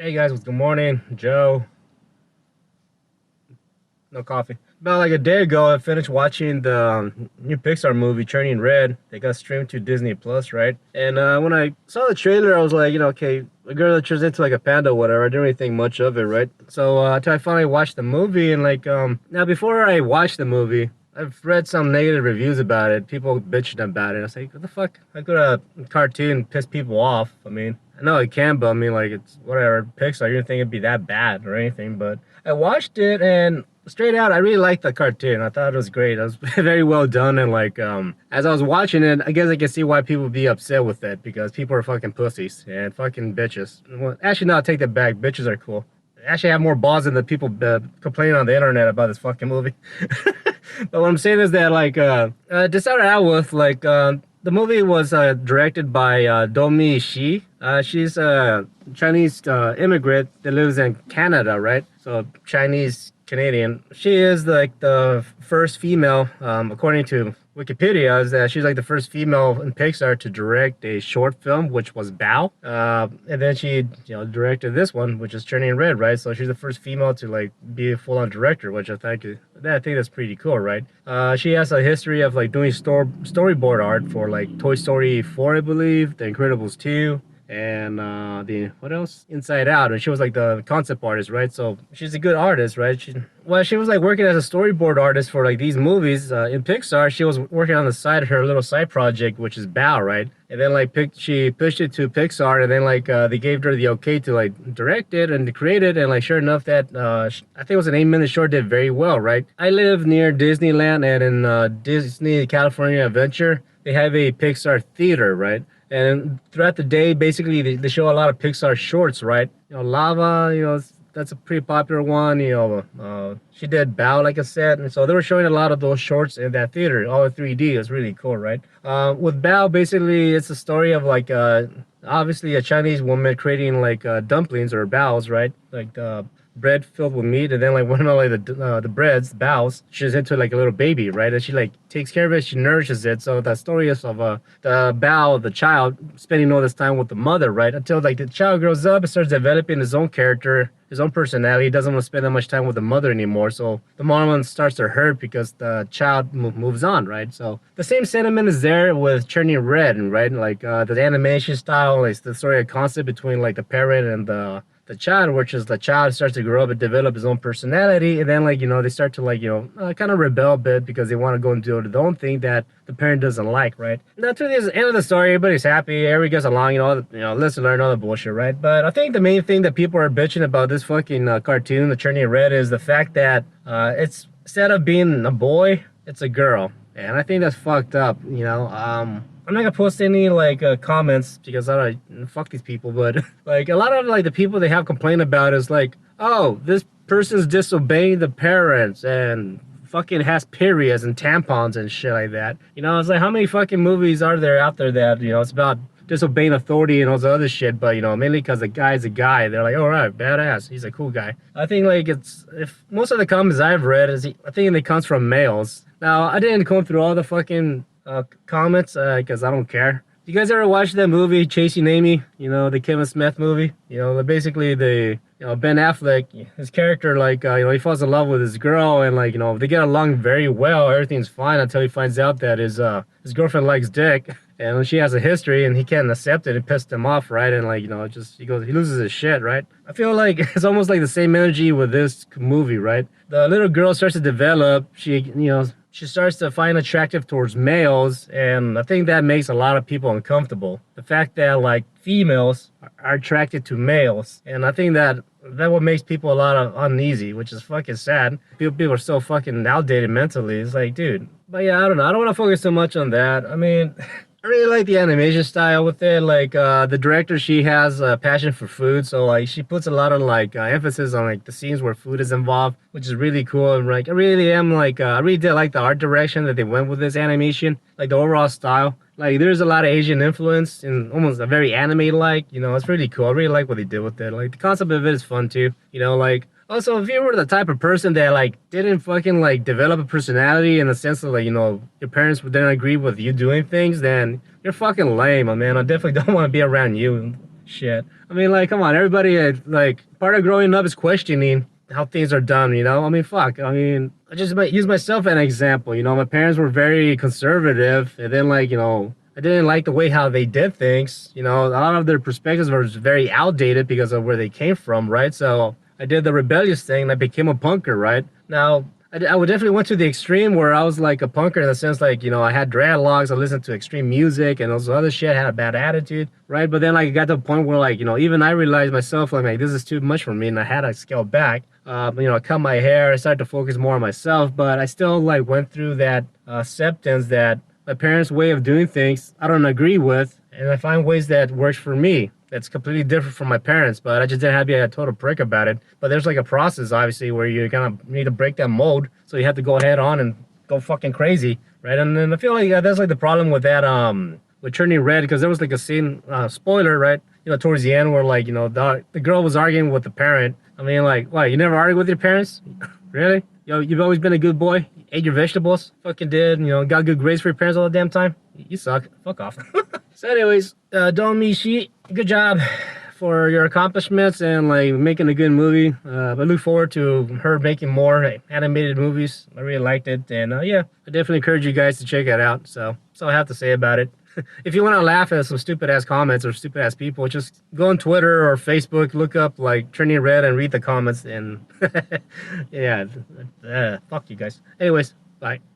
Hey guys, good morning. Joe, no coffee. About like a day ago, I finished watching the new Pixar movie, Turning Red. They got streamed to Disney Plus, right? And when I saw the trailer, I was like, okay, a girl that turns into like a panda, or whatever. I didn't really think much of it, right? So until I finally watched the movie, and now before I watched the movie, I've read some negative reviews about it. People bitching about it. I was like, what the fuck? How could a cartoon piss people off? I mean, I know it can, but I mean, like, it's whatever. Pixar, you didn't think it'd be that bad or anything, but I watched it and straight out, I really liked the cartoon. I thought it was great. It was very well done, and as I was watching it, I guess I can see why people would be upset with it because people are fucking pussies and fucking bitches. Well, actually, no, I'll take that back. Bitches are cool. They actually have more balls than the people complaining on the internet about this fucking movie. But what I'm saying is that to start out with, the movie was directed by Domi Shi. She's a Chinese immigrant that lives in Canada, right? So Chinese Canadian. She is like the first female, according to Wikipedia, is that she's like the first female in Pixar to direct a short film, which was Bao. And then she, directed this one, which is Turning Red, right? So she's the first female to like be a full-on director, which I think that's pretty cool, right? She has a history of like doing storyboard art for like Toy Story 4, I believe, The Incredibles 2, and the what else? Inside Out, and she was like the concept artist, right? So she's a good artist, right? She was like working as a storyboard artist for like these movies in Pixar. She was working on the side of her little side project, which is Bao, right? And then she pushed it to Pixar, and then they gave her the okay to like direct it and to create it, and like sure enough that I think it was an 8 minute short, did very well, right? I live near Disneyland, and in Disney California Adventure, they have a Pixar theater, right? And throughout the day, basically, they show a lot of Pixar shorts, right? Lava, that's a pretty popular one. She did Bao, like I said. And so they were showing a lot of those shorts in that theater, all in 3D. It's really cool, right? With Bao, basically, it's a story of obviously a Chinese woman creating dumplings or baos, right? Like the bread filled with meat, and then like one of the breads, the baos, she's into like a little baby, right? And she like takes care of it, she nourishes it. So the story is of the bao, the child, spending all this time with the mother, right? Until like the child grows up and starts developing his own character, his own personality. He doesn't want to spend that much time with the mother anymore. So the mom starts to hurt because the child moves on, right? So the same sentiment is there with Turning Red, right? The animation style, like the story, a concept between like the parent and the child, which is the child starts to grow up and develop his own personality, and then they start to kind of rebel a bit because they want to go and do their own thing that the parent doesn't like, right? Now to the end of the story, everybody's happy, everybody gets along, let's learn all the bullshit, right? But I think the main thing that people are bitching about this fucking cartoon, The Turning Red, is the fact that it's instead of being a boy, it's a girl, and I think that's fucked up. I'm not gonna post any comments because I don't fuck these people, but like a lot of like the people they have complained about is like, oh, this person's disobeying the parents and fucking has periods and tampons and shit like that. It's like how many fucking movies are there out there that it's about disobeying authority and all the other shit, but mainly because the guy's a guy, they're like, all right, badass, he's a cool guy. I think if most of the comments I've read I think it comes from males. Now I didn't go through all the fucking comments because I don't care. You guys ever watch that movie Chasing Amy? The Kevin Smith movie. Basically Ben Affleck, his character he falls in love with his girl, and they get along very well. Everything's fine until he finds out that his girlfriend likes dick, and she has a history, and he can't accept it. It pissed him off, right? And he loses his shit, right? I feel like it's almost like the same energy with this movie, right? The little girl starts to develop. She starts to find attractive towards males, and I think that makes a lot of people uncomfortable. The fact that females are attracted to males, and I think that what makes people a lot of uneasy, which is fucking sad. People are so fucking outdated mentally. It's like, dude. But yeah, I don't know. I don't want to focus so much on that. I mean, I really like the animation style with it. The director, she has a passion for food, so she puts a lot of emphasis on the scenes where food is involved, which is really cool. And I really I really did like the art direction that they went with this animation, the overall style. There's a lot of Asian influence and almost a very anime-like. It's really cool. I really like what they did with it. The concept of it is fun too. Also, if you were the type of person that didn't fucking develop a personality in the sense of your parents didn't agree with you doing things, then you're fucking lame, man. I definitely don't want to be around you. Shit. I mean, like, come on, everybody, like, part of growing up is questioning how things are done, you know? I mean, fuck. I mean, I just might use myself as an example. You know, my parents were very conservative, and then, like, you know, I didn't like the way how they did things. You know, a lot of their perspectives were very outdated because of where they came from, right? So I did the rebellious thing and I became a punker, right? Now, I would definitely went to the extreme where I was like a punker in the sense like, you know, I had dreadlocks, I listened to extreme music and all this other shit, had a bad attitude, right? But then like it got to a point where like, you know, even I realized myself like this is too much for me and I had to scale back. You know, I cut my hair, I started to focus more on myself, but I still like went through that acceptance that my parents' way of doing things I don't agree with, and I find ways that works for me that's completely different from my parents, but I just didn't have to be a total prick about it. But there's like a process, obviously, where you kind of need to break that mold. So you have to go head on and go fucking crazy, right? And then I feel like that's like the problem with that, with Turning Red, because there was like a scene, spoiler, right? You know, towards the end where like, you know, the girl was arguing with the parent. I mean, like, what, you never argued with your parents? Really? Yo, you've always been a good boy? Ate your vegetables? Fucking did, you know, got good grades for your parents all the damn time? You suck. Fuck off. So anyways, Don Michi, good job for your accomplishments and like making a good movie. I look forward to her making more animated movies. I really liked it, and yeah, I definitely encourage you guys to check it out. So that's all I have to say about it. If you want to laugh at some stupid ass comments or stupid ass people, just go on Twitter or Facebook, look up like Turning Red and read the comments. And yeah, fuck you guys. Anyways, bye.